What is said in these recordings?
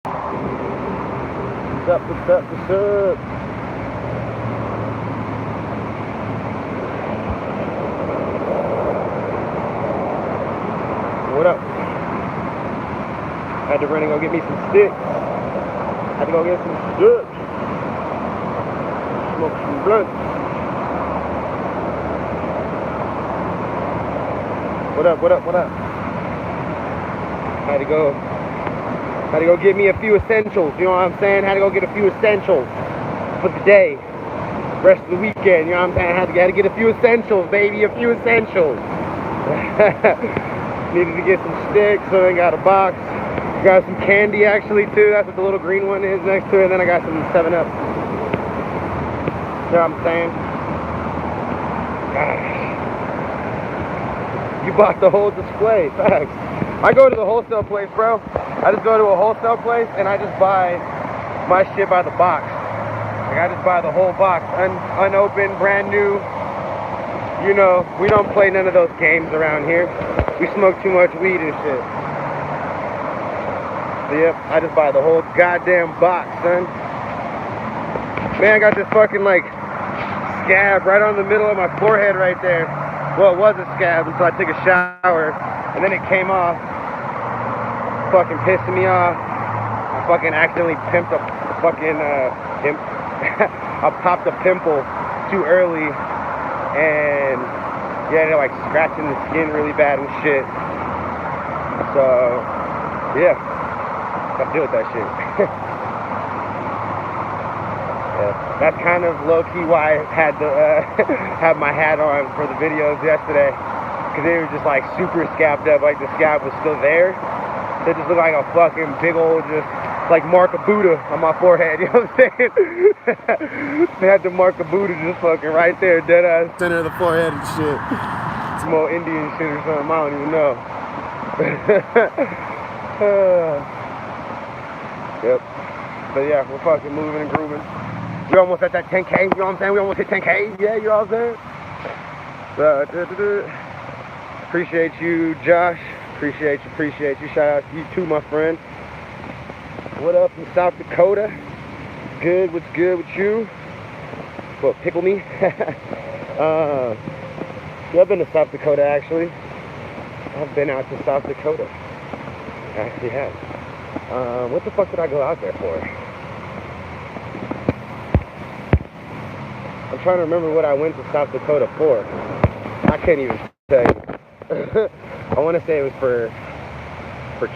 What's up, what's up, what's up? What up? Had to run and go get me some sticks. Had to go get some sticks. Smoke some blunts. What up, what up, what up? Had to go get me a few essentials, you know what I'm saying? Had to go get a few essentials for the day. Rest of the weekend, you know what I'm saying? Had to get a few essentials, baby, a few essentials. Needed to get some sticks, so I got a box. Got some candy actually too, that's what the little green one is next to it. And then I got some 7-Up. You know what I'm saying? Gosh. You bought the whole display, facts. I go to the wholesale place, bro. I just go to a wholesale place and I just buy my shit by the box. Like I just buy the whole box, unopened, brand new. You know, we don't play none of those games around here. We smoke too much weed and shit. So yep, I just buy the whole goddamn box, son. Man, I got this fucking like scab right on the middle of my forehead right there. Well, it was a scab until I took a shower, and then it came off. Fucking pissing me off. I fucking accidentally pimped a fucking I popped a pimple too early, and yeah, they're like scratching the skin really bad and shit. So yeah, gotta deal with that shit. Yeah, that's kind of low-key why I had to have my hat on for the videos yesterday, because they were just like super scabbed up, like the scab was still there. So it just looked like a fucking big old, just like mark of Buddha on my forehead, you know what I'm saying? They had the mark of Buddha just fucking right there, dead ass center of the forehead and shit. Some old Indian shit or something, I don't even know. Yep. But yeah, we're fucking moving and grooving. We almost at that 10K, you know what I'm saying? We almost hit 10K, yeah, you know what I'm saying? Appreciate you, Josh. Appreciate you. Shout out to you too, my friend. What up from South Dakota? Good, what's good with you? Well, pickle me. Yeah, I've been to South Dakota actually. I've been out to South Dakota. I actually have. What the fuck did I go out there for? I'm trying to remember what I went to South Dakota for. I can't even tell you. I want to say it was for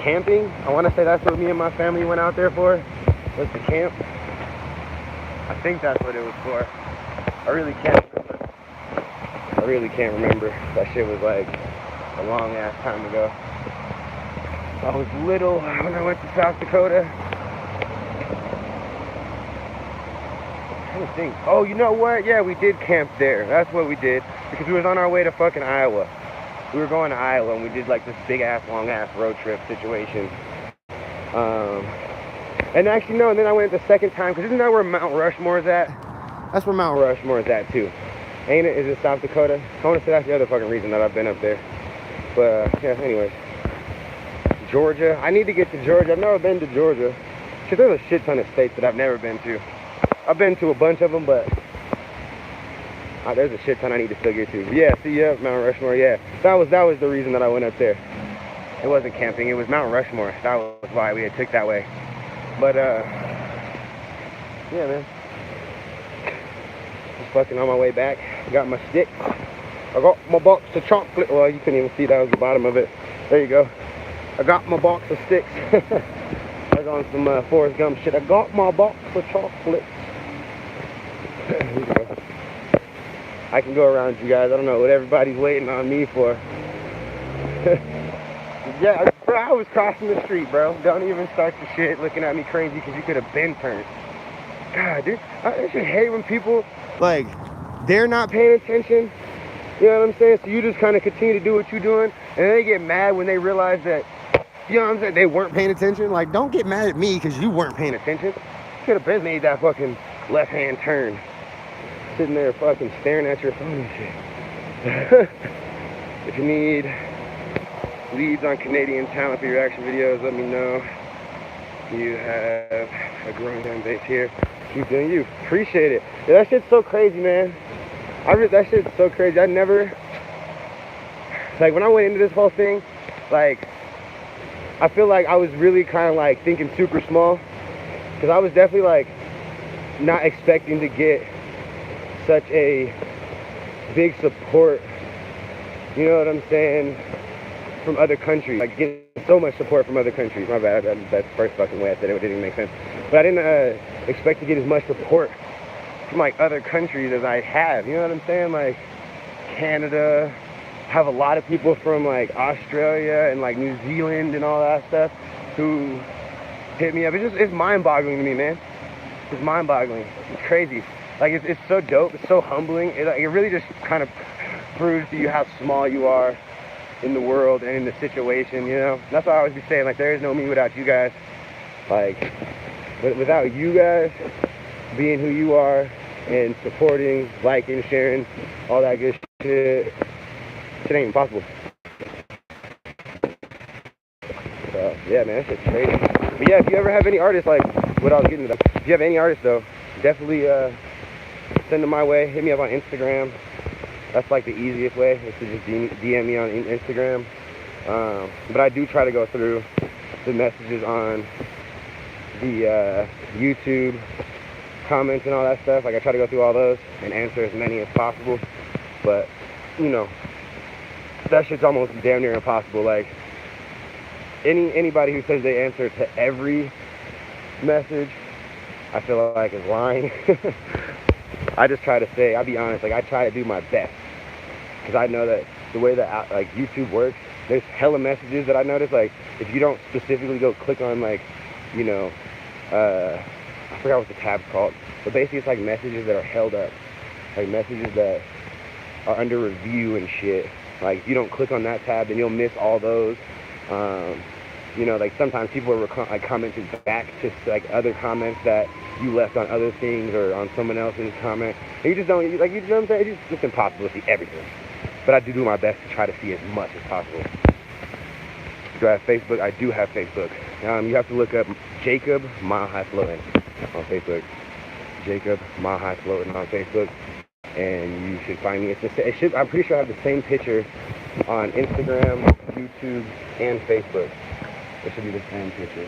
camping. I want to say that's what me and my family went out there for, was to camp. I think that's what it was for. I really can't remember. That shit was like a long ass time ago. I was little when I went to South Dakota. I'm trying to think. Oh, you know what? Yeah, we did camp there. That's what we did, because we was on our way to fucking Iowa. We were going to Iowa and we did like this big ass, long ass road trip situation. And actually no, and then I went the second time, because isn't that where Mount Rushmore is at? That's where Mount Rushmore is at too. Ain't it? Is it South Dakota? I want to say that's the other fucking reason that I've been up there. But yeah, anyways. Georgia. I need to get to Georgia. I've never been to Georgia. Cause there's a shit ton of states that I've never been to. I've been to a bunch of them, but there's a shit ton I need to still get to. Yeah, see, yeah, Mount Rushmore, yeah. That was the reason that I went up there. It wasn't camping, it was Mount Rushmore. That was why we had took that way. But, yeah, man. Just fucking on my way back. Got my sticks. I got my box of chocolate. Well, you couldn't even see that was the bottom of it. There you go. I got my box of sticks. I was on some Forrest Gump shit. I got my box of chocolates. There you go. I can go around you guys. I don't know what everybody's waiting on me for. Yeah, bro, I was crossing the street, bro. Don't even start the shit looking at me crazy, because you could have been turned. God, dude, I just hate when people, like, they're not paying attention. You know what I'm saying? So you just kind of continue to do what you're doing, and then they get mad when they realize that, you know what I'm saying, they weren't paying attention. Like, don't get mad at me because you weren't paying attention. You could have been made that fucking left-hand turn. Sitting there fucking staring at your phone and shit. If you need leads on Canadian talent for your action videos, let me know. You have a growing fan base here. Keep doing you. Appreciate it. Yeah, that shit's so crazy, man. That shit's so crazy. I never, like, when I went into this whole thing, like, I feel like I was really kind of like thinking super small, because I was definitely like not expecting to get such a big support, you know what I'm saying, from other countries. Like, getting so much support from other countries. My bad, that's the first fucking way I said it. It didn't even make sense. But I didn't expect to get as much support from like other countries as I have. You know what I'm saying? Like Canada, have a lot of people from like Australia and like New Zealand and all that stuff who hit me up. It's mind-boggling to me, man. It's mind-boggling. It's crazy. Like, it's so dope. It's so humbling. It really just kind of proves to you how small you are in the world and in the situation, you know? That's why I always be saying, like, there is no me without you guys. Like, without you guys being who you are and supporting, liking, sharing, all that good shit, it ain't even possible. So, yeah, man, that shit's crazy. But yeah, if you ever have any artists, like what I was getting to, if you have any artists, though, definitely send them my way. Hit me up on Instagram. That's like the easiest way, is to just DM me on Instagram. But I do try to go through the messages on the YouTube comments and all that stuff. Like, I try to go through all those and answer as many as possible. But, you know, that shit's almost damn near impossible. Like, anybody who says they answer to every message, I feel like is lying. I just try to say, I'll be honest, like, I try to do my best, because I know that the way that like YouTube works, there's hella messages that I notice, like, if you don't specifically go click on, like, you know, I forgot what the tab's called, but basically it's like messages that are held up, like messages that are under review and shit. Like, if you don't click on that tab, then you'll miss all those. You know, like, sometimes people are like commenting back to like other comments that you left on other things or on someone else's comment. And you just don't, like, you know what I'm saying? It's just impossible to see everything. But I do my best to try to see as much as possible. Do I have Facebook? I do have Facebook. You have to look up Jacob Mile High Floating on Facebook. Jacob Mile High Floating on Facebook. And you should find me. I'm pretty sure I have the same picture on Instagram, YouTube, and Facebook. It should be the same picture.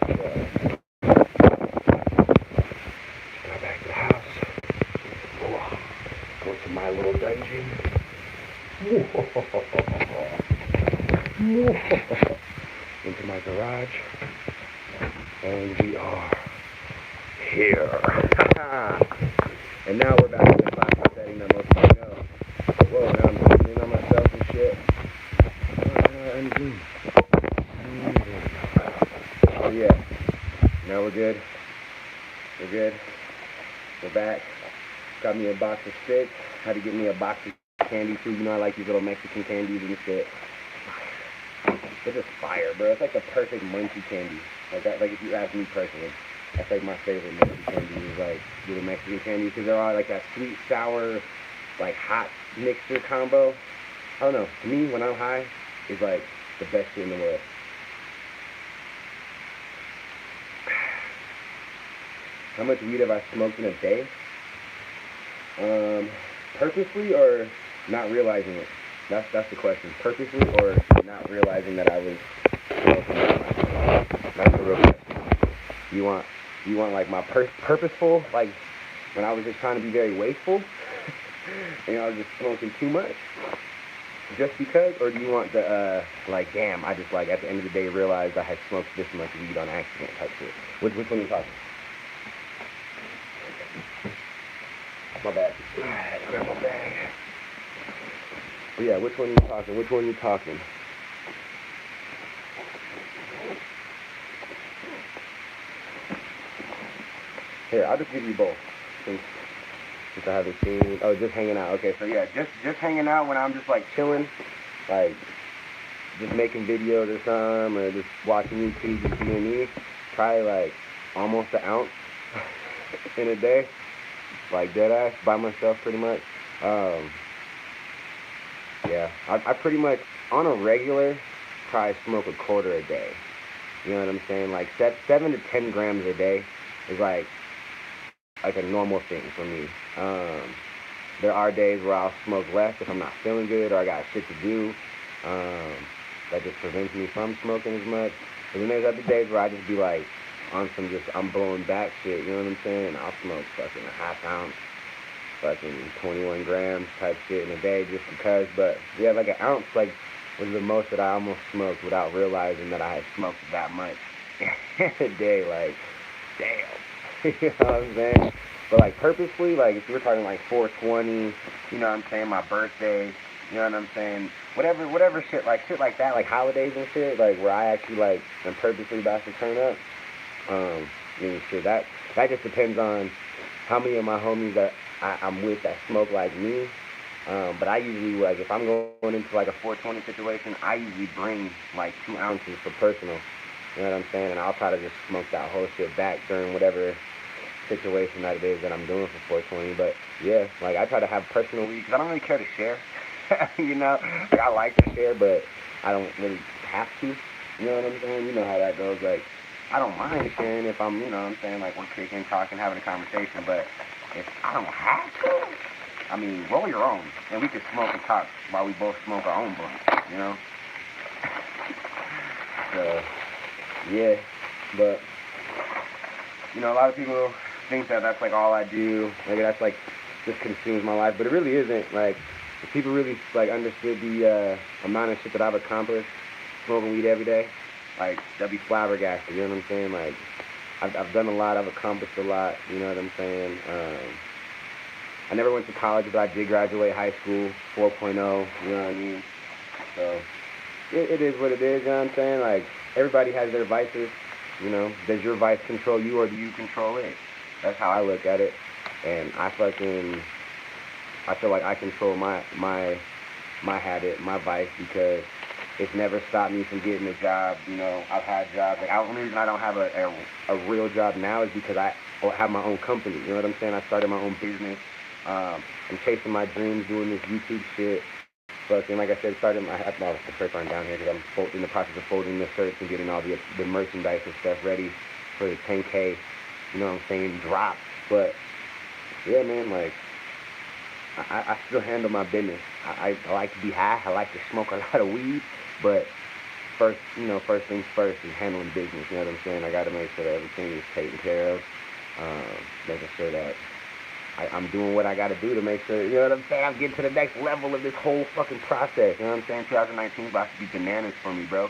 So, go back to the house. Go to my little dungeon. Into my garage. And we are here. And now we're back to the classic setting that most people know. Whoa, now I'm zooming in on myself and shit. Oh yeah. Now we're good. We're good. We're back. Got me a box of sticks. Had to get me a box of candy too. You know, I like these little Mexican candies and shit. It's just fire, bro. It's like the perfect munchy candy. Like that. Like, if you ask me personally, that's like my favorite munchy candy is like little Mexican candy, because they're all like that sweet, sour, like hot mixture combo. I don't know. To me, when I'm high, it's like the best shit in the world. How much weed have I smoked in a day? Purposely or not realizing it? That's the question. Purposely or not realizing that I was smoking? That's the real question. You want like my purposeful, like when I was just trying to be very wasteful and I was just smoking too much just because? Or do you want the like, damn, I just, like, at the end of the day realized I had smoked this much weed on accident type shit? Which one are you talking? My bad. I grabbed my bag. But yeah, which one are you talking? Which one are you talking? Here, I'll just give you both. Since I haven't seen. Oh, just hanging out. Okay, so yeah, just hanging out when I'm just like chilling, like just making videos or something, or just watching YouTube, just being me. Probably like almost an ounce in a day, like dead ass by myself, pretty much. Yeah, I pretty much on a regular, probably smoke a quarter a day. You know what I'm saying? Like 7 to 10 grams a day is like a normal thing for me. There are days where I'll smoke less if I'm not feeling good or I got shit to do. Um, that just prevents me from smoking as much. And then there's other days where I just be like on some just I'm blowing back shit. You know what I'm saying? And I'll smoke fucking a half ounce, fucking 21 grams type shit in a day just because. But yeah, like an ounce like was the most that I almost smoked without realizing that I had smoked that much a day. Like, damn. You know what I'm saying? But like purposefully, like if you're talking like 420, you know what I'm saying, my birthday, you know what I'm saying, whatever shit like that, like holidays and shit, like where I actually like am purposely about to turn up. You know, shit that just depends on how many of my homies that I'm with that smoke like me. But I usually like if I'm going into like a 420 situation, I usually bring like 2 ounces for personal. You know what I'm saying? And I'll try to just smoke that whole shit back during whatever situation that it is that I'm doing for 420. But yeah, like I try to have personal weed because I don't really care to share. You know, like I like to share, but I don't really have to. You know what I'm saying? You know how that goes. Like I don't mind sharing if I'm, you know what I'm saying, like we're kicking, talking, having a conversation. But if I don't have to, I mean, roll your own, and we can smoke and talk while we both smoke our own blunt. You know. So yeah, but you know, a lot of people think that that's like all I do. Maybe that's like just consumes my life, but it really isn't. Like, if people really like understood the amount of shit that I've accomplished smoking weed every day, like they'll be flabbergasted. You know what I'm saying? Like, I've done a lot. I've accomplished a lot. You know what I'm saying? I never went to college, but I did graduate high school 4.0. You know what I mean? So it is what it is. You know what I'm saying? Like, everybody has their vices. You know, does your vice control you or do you control it? That's how I look at it. And I feel like I control my habit, my vice, because it's never stopped me from getting a job. You know, I've had jobs. Like, the only reason I don't have a real job now is because I have my own company. You know what I'm saying? I started my own business. I'm chasing my dreams, doing this YouTube shit. Fucking, like I said, the shirts aren't down here because I'm in the process of folding the shirts and getting all the merchandise and stuff ready for the 10K, you know what I'm saying, drop. But, yeah, man, like, I still handle my business. I like to be high. I like to smoke a lot of weed. But first things first is handling business. You know what I'm saying? I got to make sure that everything is taken care of. Making sure that I'm doing what I got to do to make sure, you know what I'm saying, I'm getting to the next level of this whole fucking process. You know what I'm saying? 2019 is about to be bananas for me, bro.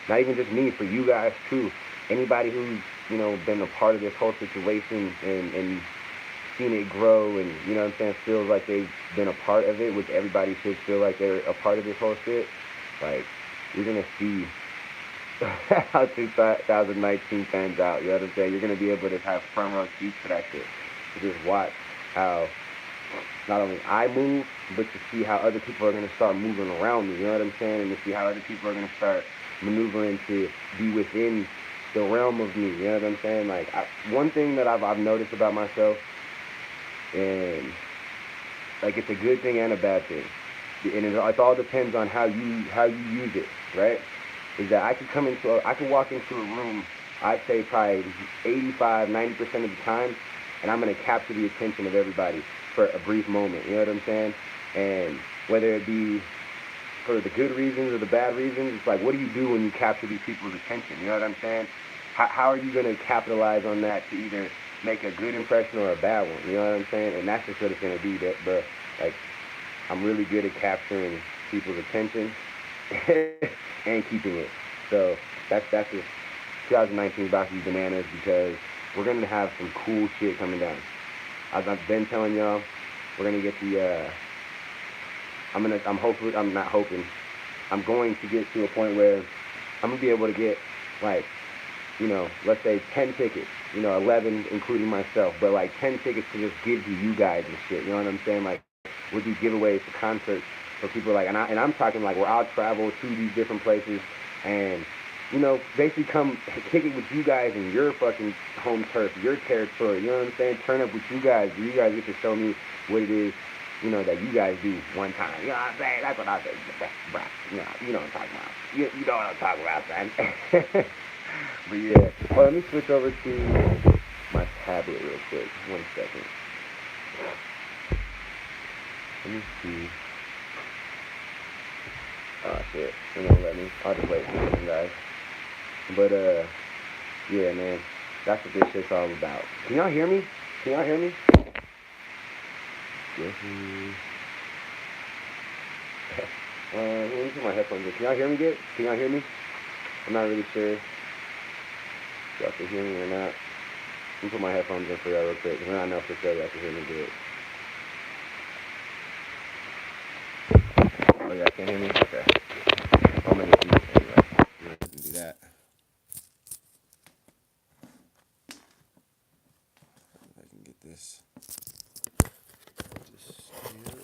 Not even just me, for you guys, too. Anybody who's, you know, been a part of this whole situation and seen it grow and, you know what I'm saying, feels like they've been a part of it, which everybody should feel like they're a part of this whole shit. Like, you're going to see how 2019 pans out. You know what I'm saying? You're going to be able to have front row seats for that shit. To just watch how not only I move, but to see how other people are going to start moving around me. You know what I'm saying? And to see how other people are going to start maneuvering to be within the realm of me. You know what I'm saying? Like, one thing that I've noticed about myself, and like it's a good thing and a bad thing, and it all depends on how you use it, right? Is that I could walk into a room, I'd say probably 85-90% of the time, and I'm going to capture the attention of everybody for a brief moment, you know what I'm saying? And whether it be for the good reasons or the bad reasons, it's like, what do you do when you capture these people's attention, you know what I'm saying? How are you going to capitalize on that to either make a good impression or a bad one, you know what I'm saying? And that's just what it's going to be, but like, I'm really good at capturing people's attention and keeping it. So that's just 2019 is about to be bananas because we're going to have some cool shit coming down. I've been telling y'all, we're going to get I'm going to get to a point where I'm going to be able to get, like, you know, let's say 10 tickets, you know, 11 including myself, but like 10 tickets to just give to you guys and shit, you know what I'm saying? Like, we'll do giveaways for concerts for people, like, and I'm talking like where I'll travel to these different places and, you know, basically come kick it with you guys in your fucking home turf, your territory, you know what I'm saying? Turn up with you guys. You guys get to show me what it is you know, that you guys do one time. You know what I'm saying? That's what I say. You know what I'm talking about. You know what I'm talking about, son. But yeah. Well, let me switch over to my tablet real quick. 1 second. Let me see. Oh shit. They're gonna let me. I'll just wait for you guys. But yeah, man. That's what this shit's all about. Can y'all hear me? Can y'all hear me? Yes. Let me put my headphones in. Can y'all hear me good? Can y'all hear me? I'm not really sure if y'all can hear me or not. Let me put my headphones in for y'all real quick. Because I know for sure y'all can hear me good. Oh, yeah, I can hear me? Okay. I'm going to do this anyway. I'm going to do that. If I can get this. Just here.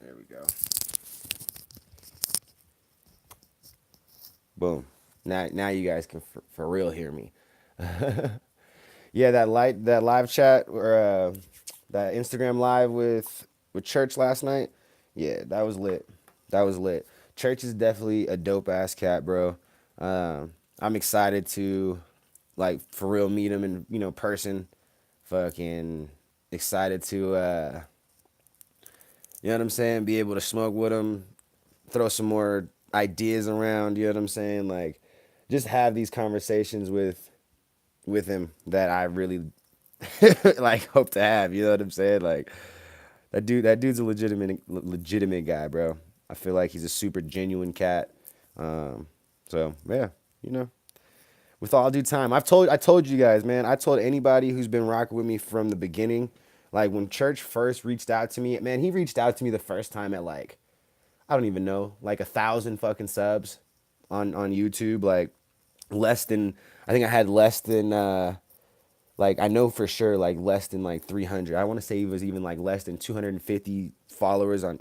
There we go. Boom. Now you guys can for real hear me. Yeah, that live chat or that Instagram live with Church last night. Yeah, that was lit. That was lit. Church is definitely a dope ass cat, bro. I'm excited to like for real meet him in person. Fucking excited to you know what I'm saying, be able to smoke with him, throw some more ideas around, you know what I'm saying? Like just have these conversations with him that I really like hope to have, you know what I'm saying? Like that dude's a legitimate guy, bro. I feel like he's a super genuine cat. So yeah, you know, with all due time, I told you guys, man. I told anybody who's been rocking with me from the beginning, like when Church first reached out to me, man, he reached out to me the first time at like I don't even know, like 1,000 fucking subs on YouTube, like less than I think I had less than like I know for sure like less than like 300. I want to say he was even like less than 250 followers on